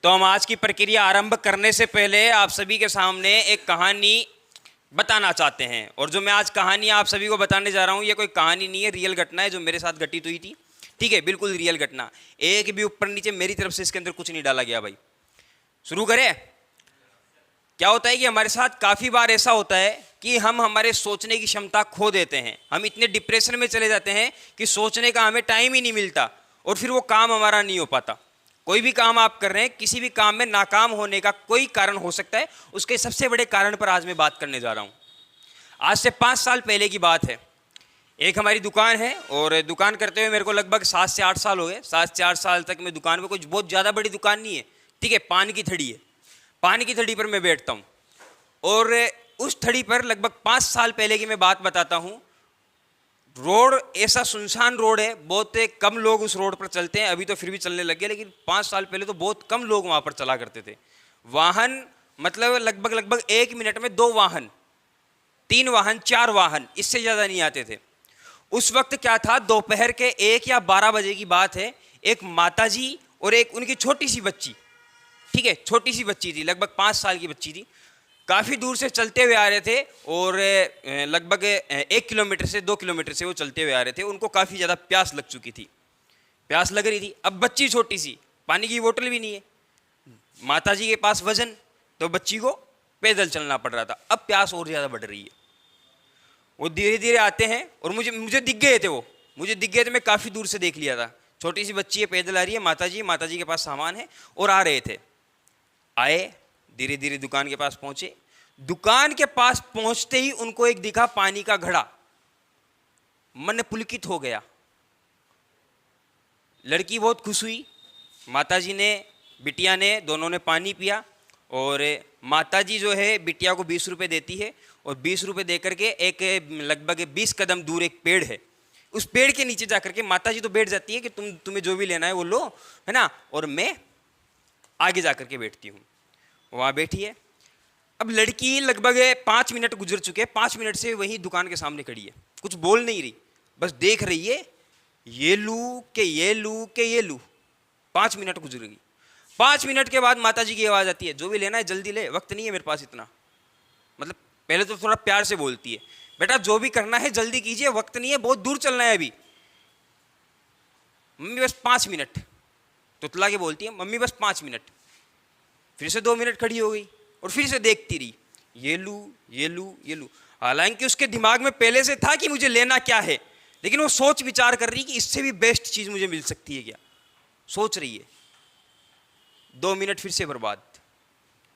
तो हम आज की प्रक्रिया आरंभ करने से पहले आप सभी के सामने एक कहानी बताना चाहते हैं। और जो मैं आज कहानी आप सभी को बताने जा रहा हूँ, ये कोई कहानी नहीं है, रियल घटना है जो मेरे साथ घटित हुई थी। ठीक है, बिल्कुल रियल घटना, एक भी ऊपर नीचे मेरी तरफ से इसके अंदर कुछ नहीं डाला गया। भाई शुरू करें। क्या होता है कि हमारे साथ काफ़ी बार ऐसा होता है कि हम हमारे सोचने की क्षमता खो देते हैं। हम इतने डिप्रेशन में चले जाते हैं कि सोचने का हमें टाइम ही नहीं मिलता और फिर वो काम हमारा नहीं हो पाता। कोई भी काम आप कर रहे हैं, किसी भी काम में नाकाम होने का कोई कारण हो सकता है, उसके सबसे बड़े कारण पर आज मैं बात करने जा रहा हूँ। आज से 5 साल पहले की बात है। एक हमारी दुकान है और दुकान करते हुए मेरे को लगभग 7 से 8 साल हो गए। 7 से 8 साल तक मैं दुकान में, कुछ बहुत ज़्यादा बड़ी दुकान नहीं है, ठीक है, पान की थड़ी है। पान की थड़ी पर मैं बैठता हूँ और उस थड़ी पर लगभग 5 साल पहले की मैं बात बताता हूँ। रोड ऐसा सुनसान रोड है, बहुत कम लोग उस रोड पर चलते हैं। अभी तो फिर भी चलने लग गए, लेकिन 5 साल पहले तो बहुत कम लोग वहाँ पर चला करते थे। वाहन मतलब लगभग 1 मिनट में 2 वाहन, 3 वाहन, 4 वाहन, इससे ज़्यादा नहीं आते थे। उस वक्त क्या था, दोपहर के 1 या 12 बजे की बात है। एक माताजी और एक उनकी छोटी सी बच्ची, ठीक है, छोटी सी बच्ची थी, लगभग 5 साल की बच्ची थी। काफ़ी दूर से चलते हुए आ रहे थे और लगभग 1 किलोमीटर से 2 किलोमीटर से वो चलते हुए आ रहे थे। उनको काफ़ी ज़्यादा प्यास लग चुकी थी, प्यास लग रही थी। अब बच्ची छोटी सी, पानी की बोतल भी नहीं है, माताजी के पास वजन, तो बच्ची को पैदल चलना पड़ रहा था। अब प्यास और ज़्यादा बढ़ रही है। वो धीरे धीरे आते हैं और मुझे दिख गए थे, वो मुझे दिख गए थे। मैं काफ़ी दूर से देख लिया था। छोटी सी बच्ची है, पैदल आ रही है, माताजी के पास सामान है और आ रहे थे। आए, धीरे धीरे दुकान के पास पहुंचे। दुकान के पास पहुंचते ही उनको एक दिखा पानी का घड़ा। मन पुलकित हो गया। लड़की बहुत खुश हुई। माताजी ने, बिटिया ने, दोनों ने पानी पिया। और माताजी जो है बिटिया को 20 रुपये देती है और 20 रुपये दे करके एक लगभग 20 कदम दूर एक पेड़ है, उस पेड़ के नीचे जाकर के माताजी तो बैठ जाती है कि तुम्हें जो भी लेना है वो लो, है ना, और मैं आगे जाकर के बैठती हूँ। वहाँ बैठी है। अब लड़की लगभग 5 मिनट गुजर चुके हैं। 5 मिनट से वहीं दुकान के सामने खड़ी है, कुछ बोल नहीं रही, बस देख रही है, ये लूँ के ये लूँ के ये लूँ। 5 मिनट गुजर गई। 5 मिनट के बाद माताजी की आवाज़ आती है, जो भी लेना है जल्दी ले, वक्त नहीं है मेरे पास इतना। मतलब पहले तो थोड़ा प्यार से बोलती है, बेटा जो भी करना है जल्दी कीजिए, वक्त नहीं है, बहुत दूर चलना है अभी। मम्मी बस 5 मिनट, तुतला के बोलती है, मम्मी बस 5 मिनट। फिर से 2 मिनट खड़ी हो गई और फिर से देखती रही, ये लूँ ये लूँ ये लूँ। हालांकि उसके दिमाग में पहले से था कि मुझे लेना क्या है, लेकिन वो सोच विचार कर रही कि इससे भी बेस्ट चीज़ मुझे मिल सकती है क्या, सोच रही है। 2 मिनट फिर से बर्बाद।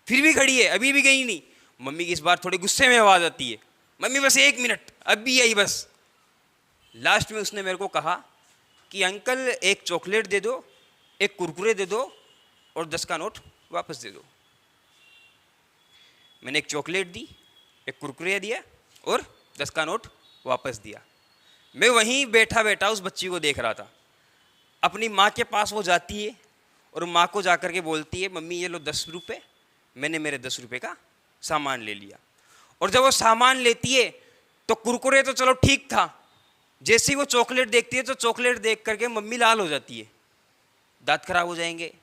फिर भी खड़ी है, अभी भी गई नहीं। मम्मी की इस बार थोड़े गुस्से में आवाज़ आती है, मम्मी बस 1 मिनट, अब भी यही बस। लास्ट में उसने मेरे को कहा कि अंकल एक चॉकलेट दे दो, एक कुरकुरे दे दो और 10 का नोट वापस दे दो। मैंने एक चॉकलेट दी, एक कुरकुरे दिया और 10 का नोट वापस दिया। मैं वहीं बैठा बैठा उस बच्ची को देख रहा था। अपनी माँ के पास वो जाती है और माँ को जाकर के बोलती है, मम्मी ये लो 10 रुपये, मैंने मेरे 10 रुपये का सामान ले लिया। और जब वो सामान लेती है तो कुरकुरे तो चलो ठीक था, जैसे ही वो चॉकलेट देखती है तो चॉकलेट देख करके मम्मी लाल हो जाती है। दांत खराब हो जाएंगे,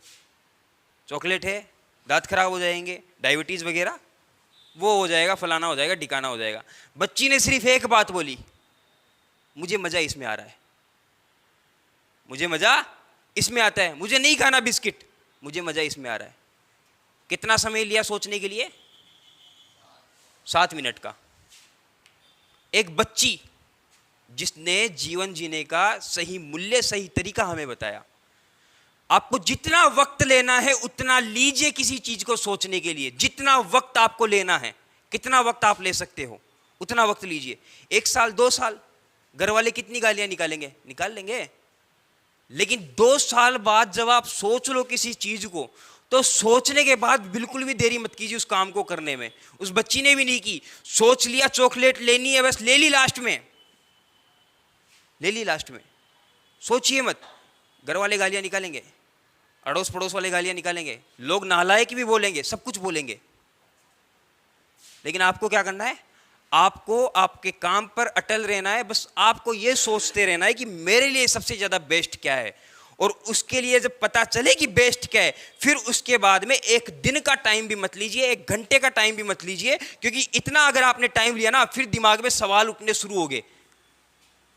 चॉकलेट है, दांत खराब हो जाएंगे, डायबिटीज़ वगैरह वो हो जाएगा, फलाना हो जाएगा, ठिकाना हो जाएगा। बच्ची ने सिर्फ एक बात बोली, मुझे मज़ा इसमें आ रहा है, मुझे मज़ा इसमें आता है, मुझे नहीं खाना बिस्किट, मुझे मज़ा इसमें आ रहा है। कितना समय लिया सोचने के लिए? 7 मिनट का। एक बच्ची जिसने जीवन जीने का सही मूल्य, सही तरीका हमें बताया। आपको जितना वक्त लेना है उतना लीजिए किसी चीज को सोचने के लिए। जितना वक्त आपको लेना है, कितना वक्त आप ले सकते हो उतना वक्त लीजिए। 1 साल 2 साल घर वाले कितनी गालियां निकालेंगे, निकाल लेंगे, लेकिन 2 साल बाद जब आप सोच लो किसी चीज को, तो सोचने के बाद बिल्कुल भी देरी मत कीजिए उस काम को करने में। उस बच्ची ने भी नहीं की, सोच लिया चॉकलेट लेनी है, बस ले ली, लास्ट में ले ली, लास्ट में। सोचिए मत, घर वाले गालियां निकालेंगे, अड़ोस पड़ोस वाले गालियां निकालेंगे, लोग नालायक भी बोलेंगे, सब कुछ बोलेंगे, लेकिन आपको क्या करना है? आपको आपके काम पर अटल रहना है। बस आपको ये सोचते रहना है कि मेरे लिए सबसे ज़्यादा बेस्ट क्या है। और उसके लिए जब पता चले कि बेस्ट क्या है, फिर उसके बाद में एक दिन का टाइम भी मत लीजिए, 1 घंटे का टाइम भी मत लीजिए, क्योंकि इतना अगर आपने टाइम लिया ना, फिर दिमाग में सवाल उठने शुरू हो गए।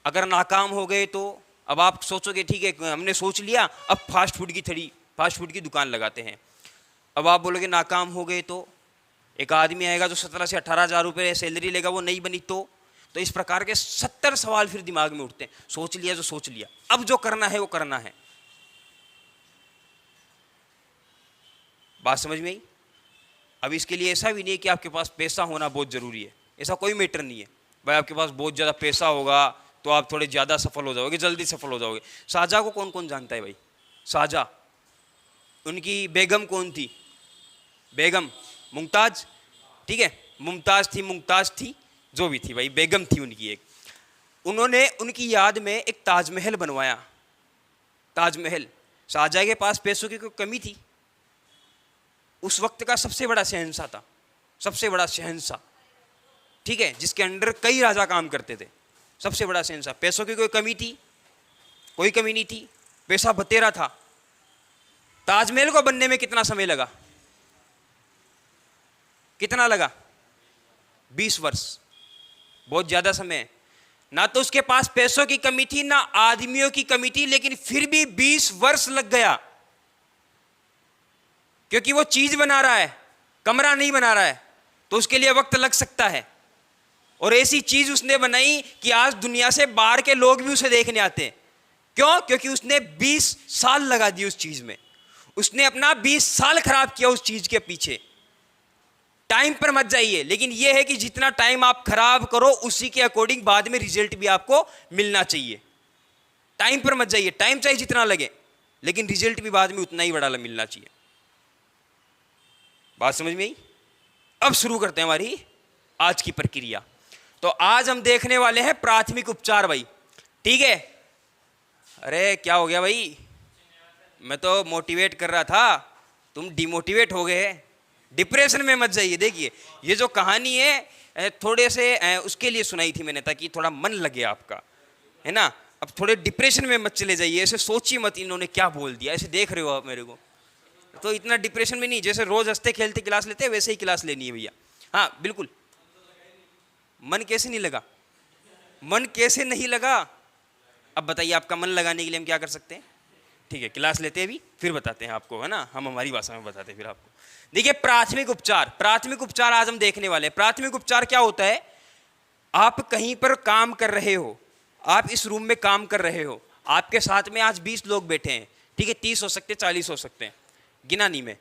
अगर नाकाम हो गए तो अब आप सोचोगे ठीक है हमने सोच लिया, अब फास्ट फूड की दुकान लगाते हैं। अब आप बोलोगे नाकाम हो गए तो एक आदमी आएगा जो 17 से 18 हज़ार रुपये सैलरी लेगा, वो नहीं बनी तो इस प्रकार के 70 सवाल फिर दिमाग में उठते हैं। सोच लिया जो सोच लिया, अब जो करना है वो करना है। बात समझ में आई? अब इसके लिए ऐसा भी नहीं है कि आपके पास पैसा होना बहुत ज़रूरी है, ऐसा कोई मैटर नहीं है। भाई आपके पास बहुत ज़्यादा पैसा होगा तो आप थोड़े ज़्यादा सफल हो जाओगे, जल्दी सफल हो जाओगे। शाहजहाँ को कौन कौन जानता है भाई? शाहजहाँ, उनकी बेगम कौन थी? बेगम मुमताज़, ठीक है, मुमताज़ थी जो भी थी भाई, बेगम थी उनकी एक। उन्होंने उनकी याद में एक ताजमहल बनवाया। ताजमहल। शाहजहाँ के पास पैसों की कोई कमी थी? उस वक्त का सबसे बड़ा शहंशाह था, सबसे बड़ा शहंशाह, ठीक है, जिसके अंडर कई राजा काम करते थे, सबसे बड़ा शहंशाह। पैसों की कोई कमी थी? कोई कमी नहीं थी, पैसा बतेरा था। ताजमहल को बनने में कितना समय लगा? कितना लगा? 20 वर्ष, बहुत ज्यादा समय। ना तो उसके पास पैसों की कमी थी, ना आदमियों की कमी थी, लेकिन फिर भी 20 वर्ष लग गया, क्योंकि वो चीज बना रहा है, कमरा नहीं बना रहा है, तो उसके लिए वक्त लग सकता है। और ऐसी चीज उसने बनाई कि आज दुनिया से बाहर के लोग भी उसे देखने आते हैं। क्यों? क्योंकि उसने 20 साल लगा दिए उस चीज में, उसने अपना 20 साल खराब किया उस चीज के पीछे। टाइम पर मत जाइए, लेकिन यह है कि जितना टाइम आप खराब करो उसी के अकॉर्डिंग बाद में रिजल्ट भी आपको मिलना चाहिए। टाइम पर मत जाइए, टाइम चाहे जितना लगे, लेकिन रिजल्ट भी बाद में उतना ही बड़ा मिलना चाहिए। बात समझ में आई? अब शुरू करते हैं हमारी आज की प्रक्रिया। तो आज हम देखने वाले हैं प्राथमिक उपचार भाई, ठीक है। अरे क्या हो गया भाई, मैं तो मोटिवेट कर रहा था, तुम डिमोटिवेट हो गए। डिप्रेशन में मत जाइए। देखिए ये जो कहानी है थोड़े से उसके लिए सुनाई थी मैंने, ताकि थोड़ा मन लगे आपका, है ना। अब थोड़े डिप्रेशन में मत चले जाइए, ऐसे सोचिए मत इन्होंने क्या बोल दिया, ऐसे देख रहे हो आप मेरे को, तो इतना डिप्रेशन में नहीं। जैसे रोज हंसते खेलते क्लास लेते हैं वैसे ही क्लास लेनी है भैया। हाँ बिल्कुल। मन कैसे नहीं लगा? मन कैसे नहीं लगा? अब बताइए आपका मन लगाने के लिए हम क्या कर सकते हैं? ठीक है, क्लास लेते हैं अभी, फिर बताते हैं आपको, है ना, हम हमारी भाषा में बताते हैं फिर आपको। देखिए प्राथमिक उपचार, प्राथमिक उपचार आज हम देखने वाले हैं। प्राथमिक उपचार क्या होता है? आप कहीं पर काम कर रहे हो, आप इस रूम में काम कर रहे हो, आपके साथ में आज 20 लोग बैठे हैं, ठीक है, 30 हो सकते हैं, 40 हो सकते हैं, गिना नहीं मैं।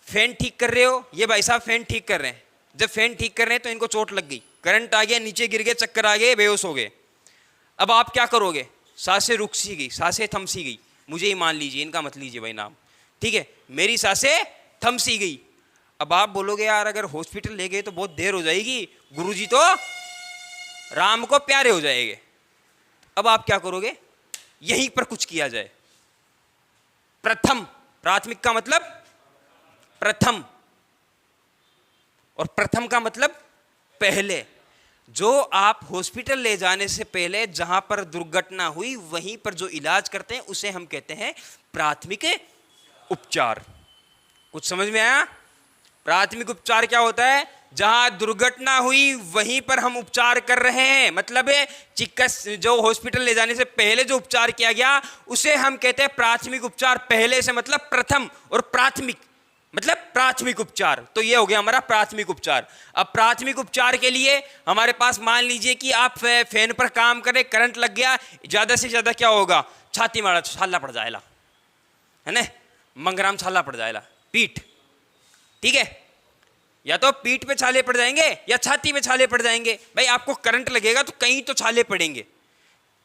फैन ठीक कर रहे हो, ये भाई साहब फैन ठीक कर रहे हैं। जब फैन ठीक कर रहे हैं तो इनको चोट लग गई, करंट आ गया, नीचे गिर गए, चक्कर आ गए, बेहोश हो गए। अब आप क्या करोगे? सांसें रुक सी गई, सांसें थम सी गई, मुझे ही मान लीजिए, इनका मत लीजिए भाई नाम, ठीक है, मेरी सांसें थम सी गई। अब आप बोलोगे यार अगर हॉस्पिटल ले गए तो बहुत देर हो जाएगी, गुरुजी तो राम को प्यारे हो जाएंगे। अब आप क्या करोगे? यहीं पर कुछ किया जाए। प्रथम, प्राथमिक का मतलब प्रथम, और प्रथम का मतलब पहले। जो आप हॉस्पिटल ले जाने से पहले जहां पर दुर्घटना हुई वहीं पर जो इलाज करते हैं उसे हम कहते हैं प्राथमिक उपचार। कुछ समझ में आया? प्राथमिक उपचार क्या होता है? जहां दुर्घटना हुई वहीं पर हम उपचार कर रहे हैं, मतलब चिकित्सा जो हॉस्पिटल ले जाने से पहले जो उपचार किया गया उसे हम कहते हैं प्राथमिक उपचार। पहले से मतलब प्रथम, और प्राथमिक मतलब प्राथमिक उपचार। तो ये हो गया हमारा प्राथमिक उपचार। अब प्राथमिक उपचार के लिए हमारे पास मान लीजिए कि आप फैन पर काम करें, करंट लग गया, ज्यादा से ज्यादा क्या होगा? छाती मारा छाला पड़ जाएगा, है ना, मंगराम छाला पड़ जाएगा, पीठ, ठीक है, या तो पीठ पे छाले पड़ जाएंगे या छाती पे छाले पड़ जाएंगे। भाई आपको करंट लगेगा तो कहीं तो छाले पड़ेंगे,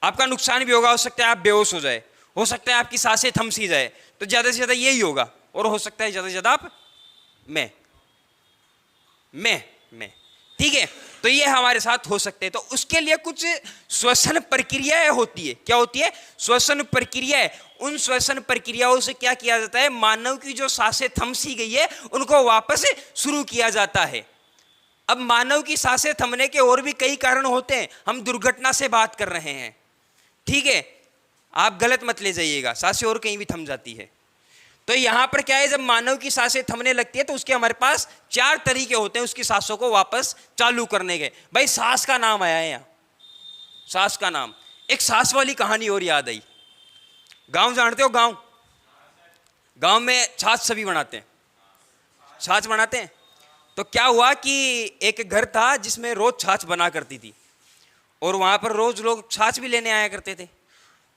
आपका नुकसान भी होगा, हो सकता है आप बेहोश हो जाए, हो सकता है आपकी सांसें थम सी जाए, तो ज्यादा से ज्यादा यही होगा, और हो सकता है ज्यादा से ज्यादा आप मैं, ठीक है। तो ये हमारे साथ हो सकते हैं। तो उसके लिए कुछ श्वसन प्रक्रियाएं होती है। क्या होती है? श्वसन प्रक्रियाएं। उन श्वसन प्रक्रियाओं से क्या किया जाता है? मानव की जो सांसें थम सी गई है उनको वापस शुरू किया जाता है। अब मानव की सांसें थमने के और भी कई कारण होते हैं, हम दुर्घटना से बात कर रहे हैं, ठीक है। आप गलत मत ले जाइएगा, सांसें और कहीं भी थम जाती है। तो यहाँ पर क्या है, जब मानव की सांसें थमने लगती है तो उसके हमारे पास 4 तरीके होते हैं उसकी सांसों को वापस चालू करने के। भाई सांस का नाम आया है यहाँ, सांस का नाम। एक सांस वाली कहानी और याद आई। गांव जानते हो, गांव गांव में छाछ सभी बनाते हैं, छाछ बनाते हैं। तो क्या हुआ कि एक घर था जिसमें रोज छाछ बना करती थी और वहां पर रोज लोग छाछ भी लेने आया करते थे।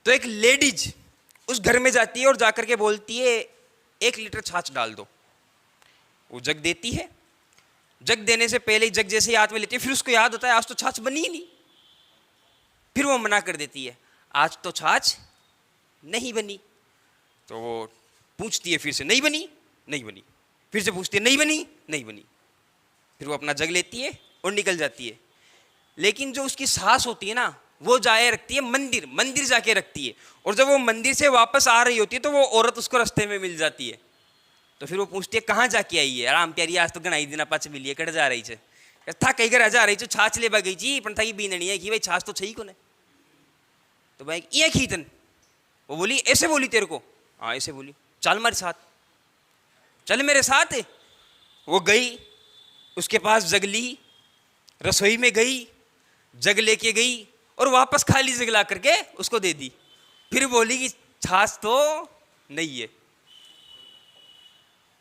तो एक लेडीज उस घर में जाती है और जाकर के बोलती है 1 लीटर छाछ डाल दो। वो जग देती है, जग देने से पहले जग जैसे ही हाथ में लेती है, फिर उसको याद होता है आज तो छाछ बनी ही नहीं। फिर वो मना कर देती है, आज तो छाछ नहीं बनी। तो वो पूछती है फिर से, नहीं बनी, नहीं बनी। फिर से पूछती है, नहीं बनी, नहीं बनी। फिर वो अपना जग लेती है और निकल जाती है। लेकिन जो उसकी सास होती है ना, वो जाए रखती है मंदिर, मंदिर जाके रखती है। और जब वो मंदिर से वापस आ रही होती है तो वो औरत उसको रास्ते में मिल जाती है। तो फिर वो पूछती है कहाँ जाके आई है? आराम प्यारी, आज तो गणाई दिन पाच मिली कट जा रही है था कहीं घर जा रही छो, छाछ ले गई जी पण था बीननी है कि भाई छाछ तो सही को ने। तो भाई ये खीतन, वो बोली ऐसे बोली तेरे को? हाँ ऐसे बोली। चल मेरे साथ, चल मेरे साथ। वो गई, उसके पास जग ली, रसोई में गई, जग लेके गई और वापस खाली जग ला करके उसको दे दी। फिर बोली कि छाछ तो नहीं है।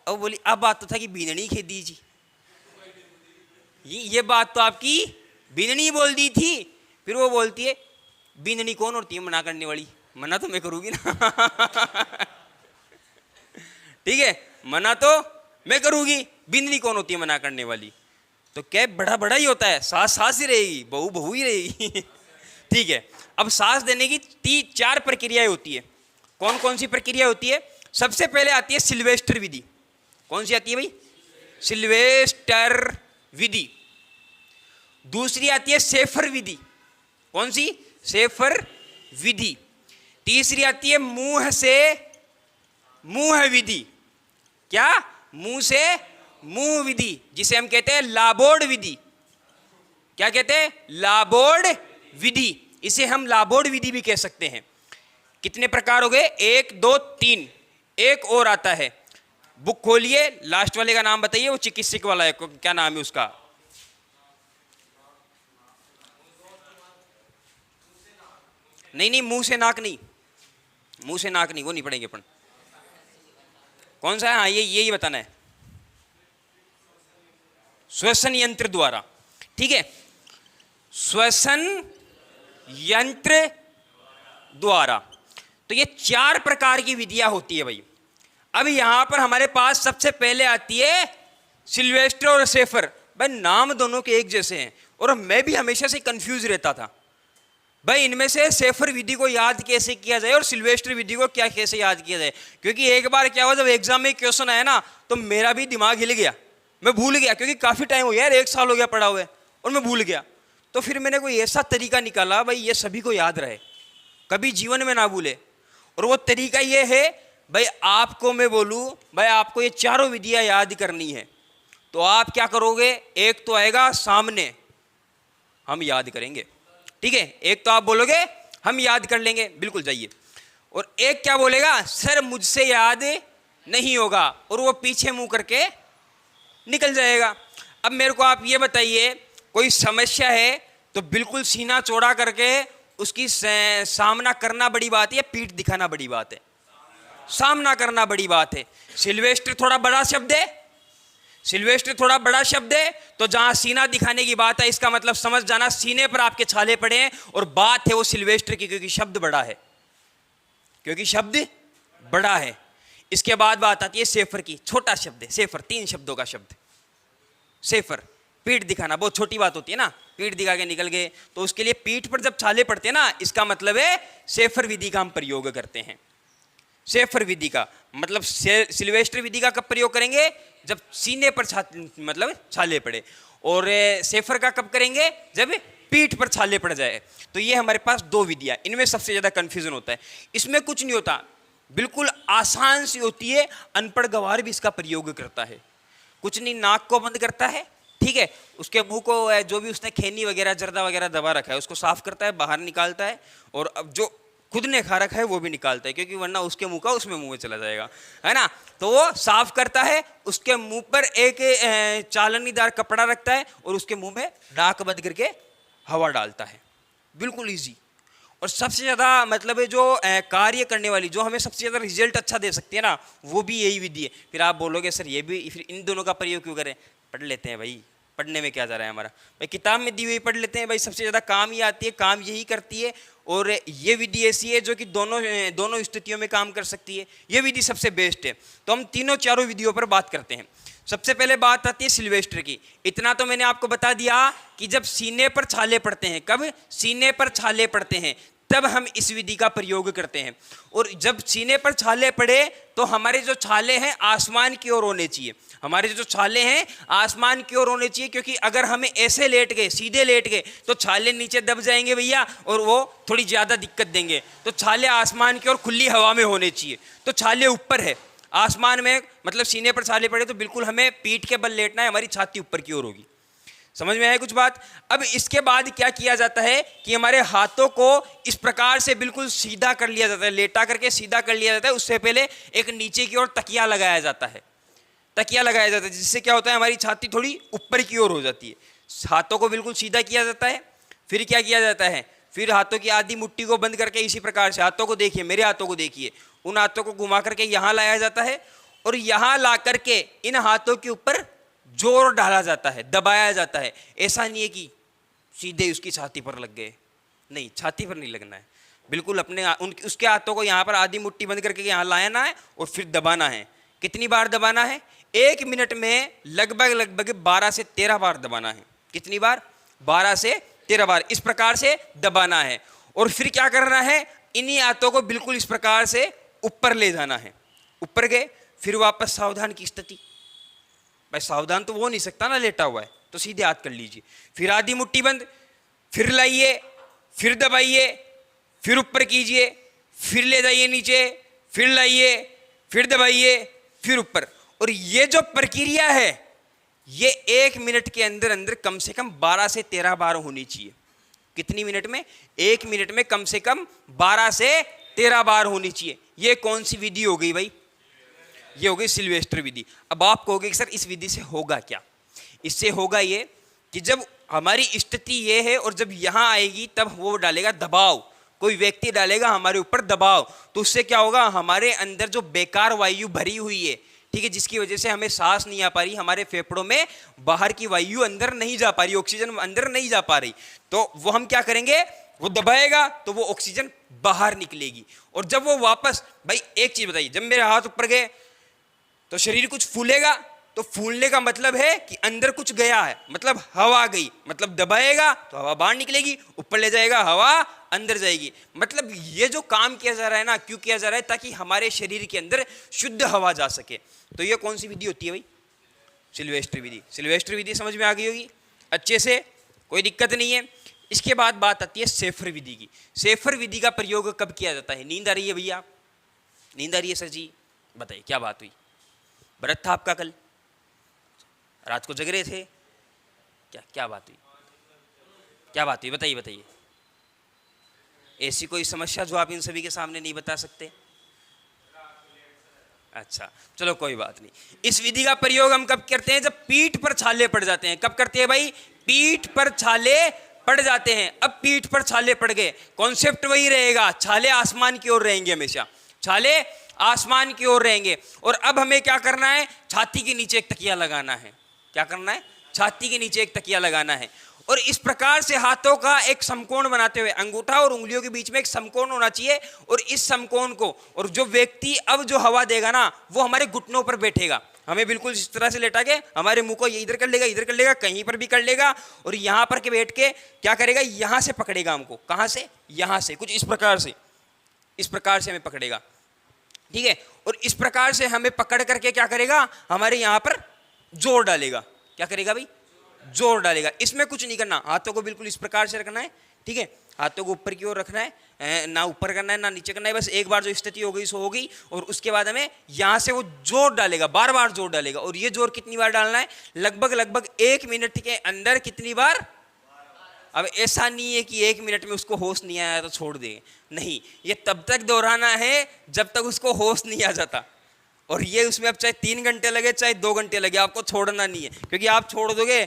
अब बोली अब बात तो था कि बीननी खे दी जी, ये बात तो आपकी बीननी बोल दी थी। फिर वो बोलती है बीननी कौन होती है मना करने वाली? मना तो मैं करूंगी ना ठीक है, मना तो मैं करूंगी, बीननी कौन होती है मना करने वाली? तो क्या बड़ा बड़ा ही होता है, सास सास ही रहेगी, बहू बहू ही रहेगी ठीक है। अब सांस देने की 4 प्रक्रियाएं होती है। कौन कौन सी प्रक्रिया होती है? सबसे पहले आती है सिल्वेस्टर विधि। कौन सी आती है भाई? सिल्वेस्टर विधि। दूसरी आती है सेफर विधि। कौन सी? सेफर विधि। तीसरी आती है मुंह से मुंह विधि। क्या? मुंह से मुंह विधि, जिसे हम कहते हैं लाबोर्ड विधि। क्या कहते हैं? लाबोर्ड विधि। इसे हम लाबोर्ड विधि भी कह सकते हैं। कितने प्रकार हो गए? 1 2 3। एक और आता है, बुक खोलिए, लास्ट वाले का नाम बताइए, वो चिकित्सक वाला है, क्या नाम है उसका? नहीं नहीं, मुंह से नाक नहीं, मुंह से नाक नहीं, वो नहीं पढ़ेंगे अपन। कौन सा है? हाँ यही बताना है, श्वसन यंत्र द्वारा। ठीक है, श्वसन यंत्र द्वारा। तो ये 4 प्रकार की विधियां होती है भाई। अब यहां पर हमारे पास सबसे पहले आती है सिल्वेस्टर और सेफर। भाई नाम दोनों के एक जैसे हैं और मैं भी हमेशा से कंफ्यूज रहता था भाई इनमें से सेफर विधि को याद कैसे किया जाए और सिल्वेस्टर विधि को क्या कैसे याद किया जाए। क्योंकि एक बार क्या हुआ, जब एग्जाम में क्वेश्चन आया ना तो मेरा भी दिमाग हिल गया, मैं भूल गया, क्योंकि काफी टाइम हो गया यार, 1 साल हो गया पढ़ा हुआ और मैं भूल गया। तो फिर मैंने कोई ऐसा तरीका निकाला भाई ये सभी को याद रहे, कभी जीवन में ना भूले। और वो तरीका ये है भाई, आपको मैं बोलूं भाई आपको ये 4 विधियां याद करनी है तो आप क्या करोगे? एक तो आएगा सामने, हम याद करेंगे, ठीक है। एक तो आप बोलोगे हम याद कर लेंगे, बिल्कुल जाइए। और एक क्या बोलेगा? सर मुझसे याद नहीं होगा, और वो पीछे मुंह करके निकल जाएगा। अब मेरे को आप ये बताइए, कोई समस्या है तो बिल्कुल सीना चौड़ा करके उसकी सामना करना बड़ी बात है या पीठ दिखाना बड़ी बात है? सामना करना बड़ी बात है। सिल्वेस्टर थोड़ा बड़ा शब्द है, सिल्वेस्टर थोड़ा बड़ा शब्द है, तो जहां सीना दिखाने की बात है इसका मतलब समझ जाना सीने पर आपके छाले पड़े हैं और बात है वो सिल्वेस्टर की, क्योंकि शब्द बड़ा है, क्योंकि शब्द बड़ा है। इसके बाद बात आती है सेफर की, छोटा शब्द है सेफर, 3 शब्दों का शब्द। सेफर पीठ दिखाना बहुत छोटी बात होती है ना, पीठ दिखा के निकल गए, तो उसके लिए पीठ पर जब छाले पड़ते हैं ना, इसका मतलब है सेफर विधि का हम प्रयोग करते हैं। सेफर विधि का मतलब सिल्वेस्टर विधि का कब प्रयोग करेंगे? जब सीने पर मतलब छाले पड़े। और सेफर का कब करेंगे? जब पीठ पर छाले पड़ जाए। तो ये हमारे पास 2 विधियां, इनमें सबसे ज्यादा कंफ्यूजन होता है। इसमें कुछ नहीं होता, बिल्कुल आसान सी होती है, अनपढ़ गवार भी इसका प्रयोग करता है। कुछ नहीं, नाक को बंद करता है, ठीक है, उसके मुंह को जो भी उसने खैनी वगैरह जर्दा वगैरह दबा रखा है उसको साफ करता है, बाहर निकालता है, और अब जो खुद ने खा रखा है वो भी निकालता है, क्योंकि वरना उसके मुंह का उसमें मुंह में चला जाएगा, है ना। तो वो साफ करता है, उसके मुंह पर एक चालनीदार कपड़ा रखता है और उसके मुंह में नाक बंद करके हवा डालता है। बिल्कुल ईजी। और सबसे ज़्यादा मतलब है जो कार्य करने वाली, जो हमें सबसे ज़्यादा रिजल्ट अच्छा दे सकती है ना, वो भी यही विधि है। फिर आप बोलोगे सर ये भी, फिर इन दोनों का प्रयोग क्यों करें? पढ़ लेते हैं भाई, पढ़ने में क्या जा रहा है हमारा भाई, किताब में दी हुई पढ़ लेते हैं भाई, सबसे ज़्यादा काम ही आती है, काम यही करती है। और ये विधि ऐसी है जो कि दोनों स्थितियों में काम कर सकती है। ये विधि सबसे बेस्ट है। तो हम तीनों चारों विधियों पर बात करते हैं। सबसे पहले बात आती है सिल्वेस्टर की। इतना तो मैंने आपको बता दिया कि जब सीने पर छाले पड़ते हैं, कब सीने पर छाले पड़ते हैं, तब हम इस विधि का प्रयोग करते हैं। और जब सीने पर छाले पड़े तो हमारे जो छाले हैं आसमान की ओर होने चाहिए। हमारे जो छाले हैं आसमान की ओर होने चाहिए, क्योंकि अगर हमें ऐसे लेट गए, सीधे लेट गए, तो छाले नीचे दब जाएंगे भैया, और वो थोड़ी ज़्यादा दिक्कत देंगे। तो छाले आसमान की ओर खुली हवा में होने चाहिए। तो छाले ऊपर है आसमान में, मतलब सीने पर छाले पड़े तो बिल्कुल हमें पीठ के बल लेटना है, हमारी छाती ऊपर की ओर होगी। समझ में आया कुछ बात? अब इसके बाद क्या किया जाता है कि हमारे हाथों को इस प्रकार से बिल्कुल सीधा कर लिया जाता है, लेटा करके सीधा कर लिया जाता है। उससे पहले एक नीचे की ओर तकिया लगाया जाता है, तकिया लगाया जाता है, जिससे क्या होता है हमारी छाती थोड़ी ऊपर की ओर हो जाती है। हाथों को बिल्कुल सीधा किया जाता है। फिर क्या किया जाता है, फिर हाथों की आधी मुट्ठी को बंद करके इसी प्रकार से, हाथों को देखिए, मेरे हाथों को देखिए, उन हाथों को घुमा करके यहाँ लाया जाता है, और यहाँ ला करके इन हाथों के ऊपर जोर डाला जाता है, दबाया जाता है। ऐसा नहीं है कि सीधे उसकी छाती पर लग गए, नहीं, छाती पर नहीं लगना है, बिल्कुल अपने उसके हाथों को यहाँ पर आधी मुट्ठी बंद करके यहाँ लाना है और फिर दबाना है। कितनी बार दबाना है? 1 मिनट में लगभग 12 से 13 बार दबाना है। कितनी बार? 12 से 13 बार इस प्रकार से दबाना है। और फिर क्या करना है, इन्हीं हाथों को बिल्कुल इस प्रकार से ऊपर ले जाना है। ऊपर गए, फिर वापस सावधान की स्थिति। भाई सावधान तो वो नहीं सकता ना, लेटा हुआ है, तो सीधे हाथ कर लीजिए। फिर आधी मुट्ठी बंद, फिर लाइए, फिर दबाइए, फिर ऊपर कीजिए, फिर ले जाइए नीचे, फिर लाइए, फिर दबाइए, फिर ऊपर। और ये जो प्रक्रिया है ये 1 मिनट के अंदर अंदर कम से कम 12 से 13 बार होनी चाहिए। कितनी मिनट में? 1 मिनट में कम से कम 12 से 13 बार होनी चाहिए। ये कौन सी विधि हो गई भाई? ये हो गई सिल्वेस्टर विधि। अब आप कहोगे कि सर इस विधि से होगा क्या? इससे होगा ये कि जब हमारी स्थिति ये है और जब यहाँ आएगी तब वो डालेगा दबाव, कोई व्यक्ति डालेगा हमारे ऊपर दबाव, तो उससे क्या होगा, हमारे अंदर जो बेकार वायु भरी हुई है, ठीक है, जिसकी वजह से हमें सांस नहीं आ पा रही, हमारे फेफड़ों में बाहर की वायु अंदर नहीं जा पा रही, ऑक्सीजन अंदर नहीं जा पा रही, तो वो हम क्या करेंगे, वो दबाएगा तो वो ऑक्सीजन बाहर निकलेगी। और जब वो वापस, भाई एक चीज बताइए, जब मेरे हाथ ऊपर गए तो शरीर कुछ फूलेगा, तो फूलने का मतलब है कि अंदर कुछ गया है, मतलब हवा गई, मतलब दबाएगा तो हवा बाहर निकलेगी, ऊपर ले जाएगा हवा अंदर जाएगी। मतलब ये जो काम किया जा रहा है ना, क्यों किया जा रहा है? ताकि हमारे शरीर के अंदर शुद्ध हवा जा सके। तो ये कौन सी विधि होती है भाई? सिल्वेस्टर विधि। सिल्वेस्टर विधि समझ में आ गई होगी अच्छे से, कोई दिक्कत नहीं है। इसके बाद बात आती है सेफर विधि की। सेफर विधि का प्रयोग कब किया जाता है? नींद आ रही है भैया? नींद आ रही है सर जी? बताइए क्या बात हुई? व्रत था आपका कल, रात को जग रहे थे क्या? क्या बात हुई? क्या बात हुई बताइए, बताइए। ऐसी कोई समस्या जो आप इन सभी के सामने नहीं बता सकते? अच्छा चलो कोई बात नहीं। इस विधि का प्रयोग हम कब करते हैं? जब पीठ पर छाले पड़ जाते हैं। कब करते हैं भाई? पीठ पर छाले पड़ जाते हैं। अब पीठ पर छाले पड़ गए, कॉन्सेप्ट वही रहेगा, छाले आसमान की ओर रहेंगे हमेशा, छाले आसमान की ओर रहेंगे। और अब हमें क्या करना है? छाती के नीचे एक तकिया लगाना है। क्या करना है? छाती के नीचे एक तकिया लगाना है। और इस प्रकार से हाथों का एक समकोण बनाते हुए, अंगूठा और उंगलियों के बीच में एक समकोण होना चाहिए। और इस समकोण को, और जो व्यक्ति अब जो हवा देगा ना, वो हमारे घुटनों पर बैठेगा, हमें बिल्कुल इस तरह से लेटा के हमारे मुंह को ये इधर कर लेगा, इधर कर लेगा, कहीं पर भी कर लेगा, और यहाँ पर के बैठ के क्या करेगा, यहाँ से पकड़ेगा हमको। कहाँ से? यहाँ से, कुछ इस प्रकार से, इस प्रकार से हमें पकड़ेगा, ठीक है। और इस प्रकार से हमें पकड़ करके क्या करेगा, हमारे यहाँ पर जोर डालेगा। क्या करेगा भाई? जोर डालेगा। इसमें कुछ नहीं करना, हाथों को बिल्कुल इस प्रकार से रखना है, ठीक है, हाथों को ऊपर की ओर रखना है, ना ऊपर करना है ना नीचे करना है, बस एक बार जो स्थिति हो गई सो हो गई। और उसके बाद हमें यहाँ से वो जोर डालेगा, बार बार जोर डालेगा। और ये जोर कितनी बार डालना है? लगभग 1 मिनट के अंदर कितनी बार? अब ऐसा नहीं है कि 1 मिनट में उसको होश नहीं आया तो छोड़ दे, नहीं, ये तब तक दोहराना है जब तक उसको होश नहीं आ जाता। और ये उसमें अब चाहे 3 घंटे लगे चाहे 2 घंटे लगे, आपको छोड़ना नहीं है, क्योंकि आप छोड़ दोगे,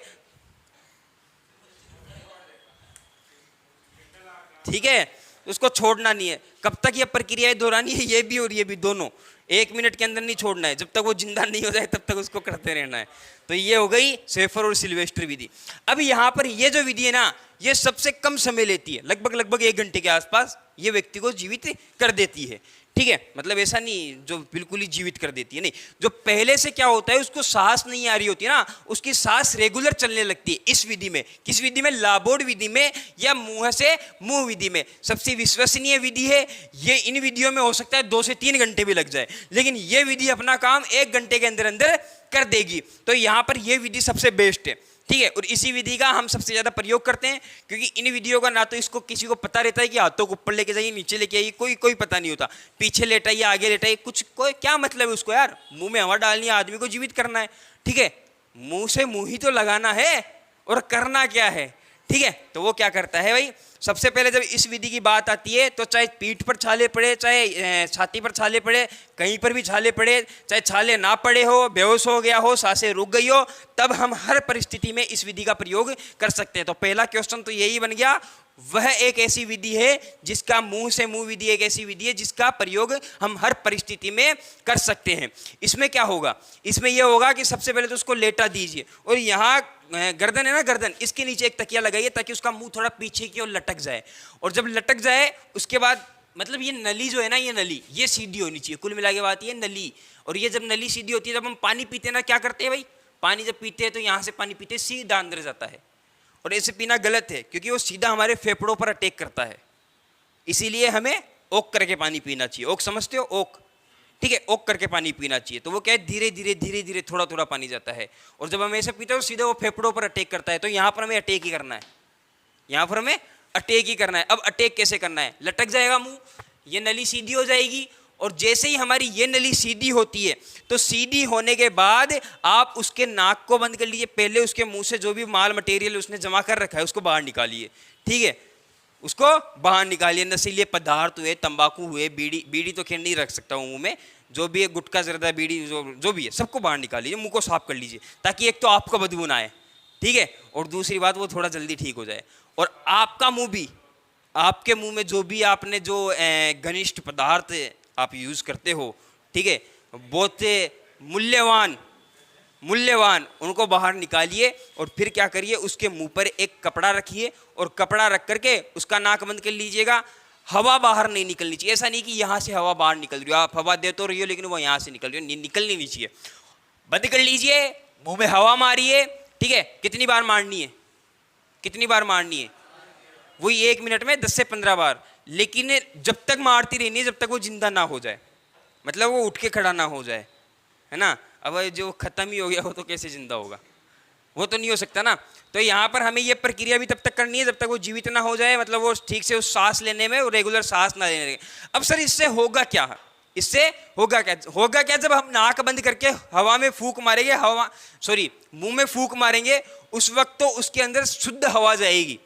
ठीक है, उसको छोड़ना नहीं है। कब तक ये प्रक्रियाएं दोहरानी है, ये भी और ये भी दोनों, 1 मिनट के अंदर नहीं छोड़ना है, जब तक वो जिंदा नहीं हो जाए तब तक उसको करते रहना है। तो ये हो गई शेफर और सिल्वेस्टर विधि। अब यहाँ पर ये जो विधि है ना, ये सबसे कम समय लेती है, लगभग 1 घंटे के आसपास ये व्यक्ति को जीवित कर देती है, ठीक है। मतलब ऐसा नहीं जो बिल्कुल ही जीवित कर देती है, नहीं, जो पहले से क्या होता है उसको सांस नहीं आ रही होती है ना, उसकी सांस रेगुलर चलने लगती है इस विधि में। किस विधि में? लाबोर्ड विधि में या मुंह से मुंह विधि में। सबसे विश्वसनीय विधि है ये। इन विधियों में हो सकता है 2 से 3 घंटे भी लग जाए, लेकिन ये विधि अपना काम 1 घंटे के अंदर अंदर कर देगी। तो यहाँ पर यह विधि सबसे बेस्ट है, ठीक है। और इसी विधि का हम सबसे ज्यादा प्रयोग करते हैं, क्योंकि इन विधियों का ना तो इसको किसी को पता रहता है कि हाथों को ऊपर लेके जाइए, नीचे लेके आइए, कोई पता नहीं होता, पीछे लेटाइए, आगे लेटाइए, कोई क्या मतलब है उसको यार, मुंह में हवा डालनी है, आदमी को जीवित करना है, ठीक है। मुंह से मुंह ही तो लगाना है और करना क्या है, ठीक है। तो वो क्या करता है भाई, सबसे पहले जब इस विधि की बात आती है तो चाहे पीठ पर छाले पड़े, चाहे छाती पर छाले पड़े, कहीं पर भी छाले पड़े, चाहे छाले ना पड़े हो, बेहोश हो गया हो, सांसें रुक गई हो, तब हम हर परिस्थिति में इस विधि का प्रयोग कर सकते हैं। तो पहला क्वेश्चन तो यही बन गया, वह एक ऐसी विधि है जिसका मुंह से मुंह विधि एक ऐसी विधि है जिसका प्रयोग हम हर परिस्थिति में कर सकते हैं। इसमें क्या होगा, इसमें यह होगा कि सबसे पहले तो उसको लेटा दीजिए, और यहाँ गर्दन है ना, गर्दन, इसके नीचे एक तकिया लगाइए ताकि उसका मुंह थोड़ा पीछे की ओर लटक जाए। और जब लटक जाए उसके बाद मतलब ये नली जो है ना, ये नली ये सीधी होनी चाहिए, कुल मिला के बात ये नली। और ये जब नली सीधी होती है, जब हम पानी पीते हैं ना, क्या करते हैं भाई, पानी जब पीते हैं तो यहाँ से पानी पीते सीधा अंदर जाता है, और ऐसे पीना गलत है क्योंकि वो सीधा हमारे फेफड़ों पर अटैक करता है। इसीलिए हमें ओक करके पानी पीना चाहिए। ओक समझते हो, ओक, ठीक है, ओक करके पानी पीना चाहिए। तो वो क्या है, धीरे धीरे थोड़ा थोड़ा पानी जाता है, और जब हम ऐसे पीते हैं तो सीधा वो फेफड़ों पर अटैक करता है। तो यहाँ पर हमें अटैक ही करना है, यहाँ पर हमें अटैक ही करना है। अब अटैक कैसे करना है, लटक जाएगा मुंह, ये नली सीधी हो जाएगी, और जैसे ही हमारी ये नली सीधी होती है तो सीधी होने के बाद आप उसके नाक को बंद कर लीजिए। पहले उसके मुंह से जो भी माल मटेरियल उसने जमा कर रखा है उसको बाहर निकालिए, ठीक है, उसको बाहर निकालिए। नशीले पदार्थ हुए, तंबाकू हुए, बीड़ी तो खैर नहीं रख सकता हूँ मुंह में, जो भी है गुटखा, जर्दा, बीड़ी, जो भी है सबको बाहर निकाल लीजिए, मुंह को साफ कर लीजिए, ताकि एक तो आपको बदबू ना आए, ठीक है, और दूसरी बात वो थोड़ा जल्दी ठीक हो जाए। और आपका मुंह भी, आपके मुंह में जो भी आपने जो घनिष्ठ पदार्थ आप यूज करते हो, ठीक है, बहुत मूल्यवान उनको बाहर निकालिए। और फिर क्या करिए, उसके मुंह पर एक कपड़ा रखिए, और कपड़ा रख करके उसका नाक बंद कर लीजिएगा। हवा बाहर नहीं निकलनी चाहिए। ऐसा नहीं कि यहाँ से हवा बाहर निकल रही हो, आप हवा दे तो रही हो लेकिन वो यहाँ से निकल रही हो, निकलनी नहीं चाहिए। बंद कर लीजिए, मुंह में हवा मारिए, ठीक है। कितनी बार मारनी है, कितनी बार मारनी है, वही 1 मिनट में 10 से 15 बार, लेकिन जब तक मारती रहनी है जब तक वो जिंदा ना हो जाए, मतलब वो उठ के खड़ा ना हो जाए, है ना। अब जो खत्म ही हो गया हो तो कैसे जिंदा होगा, वो तो नहीं हो सकता ना। तो यहाँ पर हमें ये प्रक्रिया भी तब तक करनी है जब तक वो जीवित ना हो जाए, मतलब वो ठीक से उस सांस लेने में, वो रेगुलर सांस ना लेने लगे। अब सर इससे होगा क्या, इससे होगा क्या, जब हम नाक बंद करके हवा में फूंक मारेंगे, मुंह में फूंक मारेंगे, उस वक्त तो उसके अंदर शुद्ध हवा जाएगी,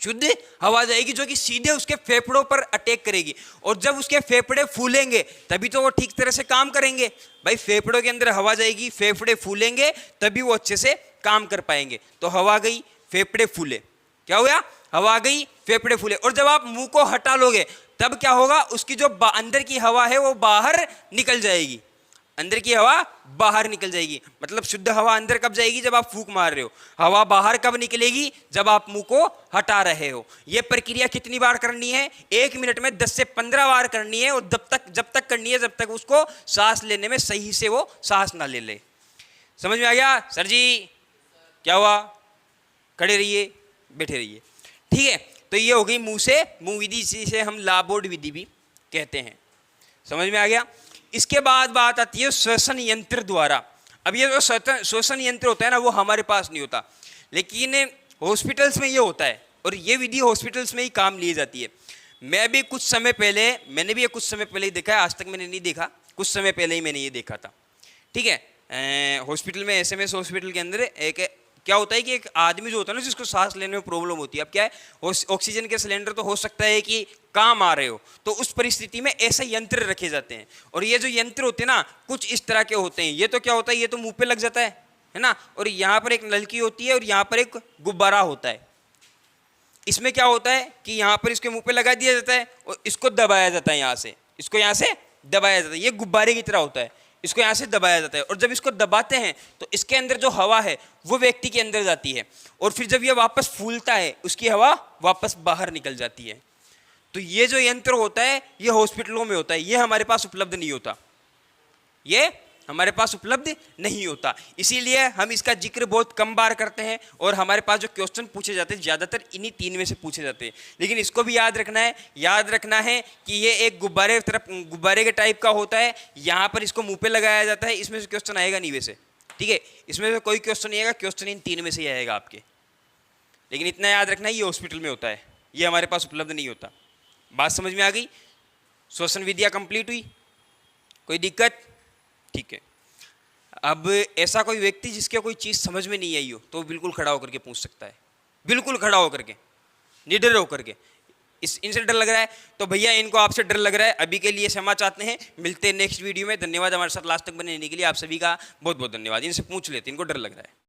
जो कि सीधे उसके फेफड़ों पर अटैक करेगी। और जब उसके फेफड़े फूलेंगे तभी तो वो ठीक तरह से काम करेंगे। भाई फेफड़ों के अंदर हवा जाएगी, फेफड़े फूलेंगे, तभी वो अच्छे से काम कर पाएंगे। तो हवा गई, फेफड़े फूले, क्या हो गया, हवा गई, फेफड़े फूले। और जब आप मुंह को हटा लोगे तब क्या होगा, उसकी जो अंदर की हवा है वो बाहर निकल जाएगी, अंदर की हवा बाहर निकल जाएगी। मतलब शुद्ध हवा अंदर कब जाएगी, जब आप फूंक मार रहे हो। हवा बाहर कब निकलेगी, जब आप मुंह को हटा रहे हो। यह प्रक्रिया कितनी बार करनी है, 1 मिनट में 10 से 15 बार करनी है। और जब तक करनी है जब तक उसको सांस लेने में सही से वो सांस ना ले। समझ में आ गया सर जी, क्या हुआ, खड़े रहिए, बैठे रहिए, ठीक है। तो ये हो गई मुंह से मुंह विधि, जिसे हम लाबोर्ड विधि भी कहते हैं। समझ में आ गया। इसके बाद बात आती है श्वसन यंत्र द्वारा। अब ये जो श्वसन यंत्र होता है ना, वो हमारे पास नहीं होता, लेकिन हॉस्पिटल्स में ये होता है, और ये विधि हॉस्पिटल्स में ही काम ली जाती है। मैंने भी कुछ समय पहले ही देखा है, आज तक मैंने नहीं देखा, कुछ समय पहले ही मैंने ये देखा था, ठीक है। हॉस्पिटल में, SMS हॉस्पिटल के अंदर एक क्या होता है कि एक आदमी जो होता है ना, जिसको सांस लेने में प्रॉब्लम होती है, अब क्या है, ऑक्सीजन के सिलेंडर तो हो सकता है कि काम आ रहे हो, तो उस परिस्थिति में ऐसे यंत्र रखे जाते हैं। और ये जो यंत्र होते हैं ना, कुछ इस तरह के होते हैं। ये तो क्या होता है, ये तो मुंह पे लग जाता है ना, और यहाँ पर एक नलकी होती है और यहाँ पर एक गुब्बारा होता है। इसमें क्या होता है कि यहाँ पर इसके मुंह पे लगा दिया जाता है और इसको दबाया जाता है, यहाँ से, इसको यहाँ से दबाया जाता है। ये गुब्बारे की तरह होता है, इसको यहाँ से दबाया जाता है। और जब इसको दबाते हैं तो इसके अंदर जो हवा है वो व्यक्ति के अंदर जाती है, और फिर जब ये वापस फूलता है उसकी हवा वापस बाहर निकल जाती है। तो ये जो यंत्र होता है ये हॉस्पिटलों में होता है, ये हमारे पास उपलब्ध नहीं होता, ये हमारे पास उपलब्ध नहीं होता। इसीलिए हम इसका जिक्र बहुत कम बार करते हैं, और हमारे पास जो क्वेश्चन पूछे जाते हैं ज़्यादातर इन्हीं 3 में से पूछे जाते हैं। लेकिन इसको भी याद रखना है कि ये एक गुब्बारे के टाइप का होता है। यहाँ पर इसको मुंह पे लगाया जाता है, इसमें से क्वेश्चन आएगा नहीं वैसे, ठीक है, इसमें से कोई क्वेश्चन नहीं आएगा, क्वेश्चन इन 3 में से ही आएगा आपके। लेकिन इतना याद रखना है, ये हॉस्पिटल में होता है, ये हमारे पास उपलब्ध नहीं होता। बात समझ में आ गई? श्वसन विधियाँ कंप्लीट हुई, कोई दिक्कत? ठीक है। अब ऐसा कोई व्यक्ति जिसके कोई चीज़ समझ में नहीं आई हो, तो बिल्कुल खड़ा होकर के पूछ सकता है, बिल्कुल खड़ा होकर के, निडर होकर के। इनसे डर लग रहा है तो भैया इनको आपसे डर लग रहा है, अभी के लिए क्षमा चाहते हैं, मिलते हैं नेक्स्ट वीडियो में। धन्यवाद हमारे साथ लास्ट तक बने रहने के लिए, आप सभी का बहुत बहुत धन्यवाद। इनसे पूछ लेते, इनको डर लग रहा है।